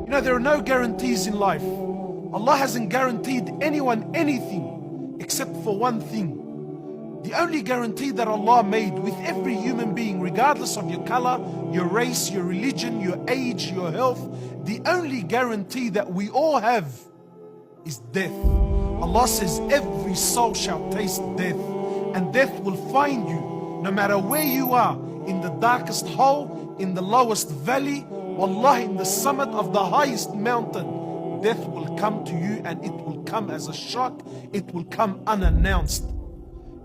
You know, there are no guarantees in life. Allah hasn't guaranteed anyone anything except for one thing. The only guarantee that Allah made with every human being, regardless of your color, your race, your religion, your age, your health, the only guarantee that we all have is death. Allah says every soul shall taste death, and death will find you no matter where you are, in the darkest hole, in the lowest valley, wallah, in the summit of the highest mountain. Death will come to you, and it will come as a shock. It will come unannounced.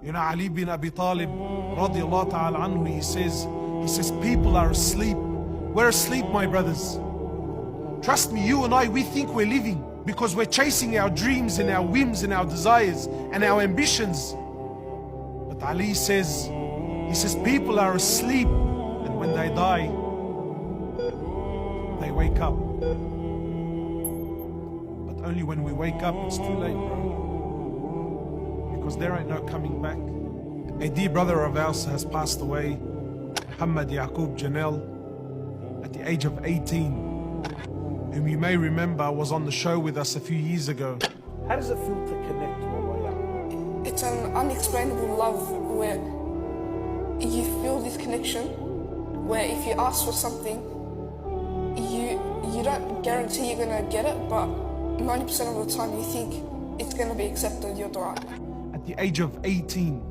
You know, Ali bin Abi Talib radiallahu ta'ala anhu, he says people are asleep. We're asleep, my brothers. Trust me, you and I, we think we're living because we're chasing our dreams and our whims and our desires and our ambitions. But Ali says, people are asleep, and when they die, they wake up. But only when we wake up, it's too late, bro. Because there ain't no coming back. A dear brother of ours has passed away, Muhammad Yaqub Janel, at the age of 18, whom you may remember was on the show with us a few years ago. How does it feel to connect to Allah? It's an unexplainable love where you feel this connection, where if you ask for something, you don't guarantee you're gonna get it, but 90% of the time you think it's gonna be accepted, your dua. At the age of 18,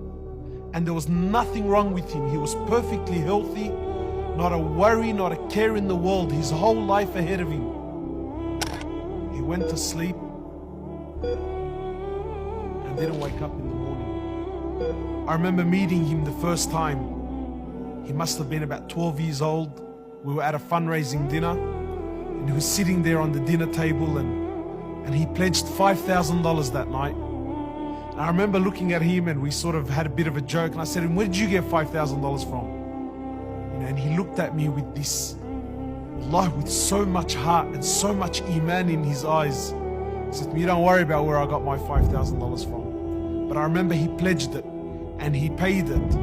and there was nothing wrong with him. He was perfectly healthy, not a worry, not a care in the world, his whole life ahead of him. He went to sleep and didn't wake up in the morning. I remember meeting him the first time. He must have been about 12 years old. We were at a fundraising dinner, and he was sitting there on the dinner table, and he pledged $5,000 that night. I remember looking at him, and we sort of had a bit of a joke, and I said, where did you get $5,000 from? You know, and he looked at me with this, Allah, with so much heart and so much iman in his eyes. He said, you don't worry about where I got my $5,000 from. But I remember he pledged it, and he paid it.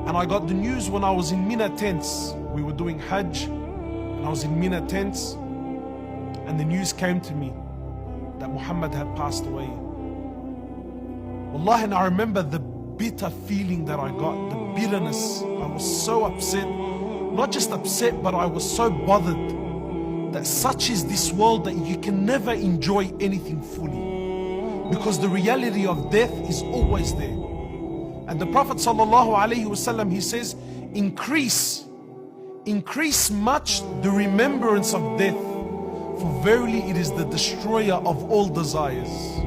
And I got the news when I was in Mina tents. We were doing Hajj, and I was in Mina tents, and the news came to me that Muhammad had passed away. Wallah, and I remember the bitter feeling that I got, the bitterness. I was so upset, not just upset, but I was so bothered that such is this world that you can never enjoy anything fully, because the reality of death is always there. And the Prophet ﷺ, he says, increase much the remembrance of death, for verily it is the destroyer of all desires.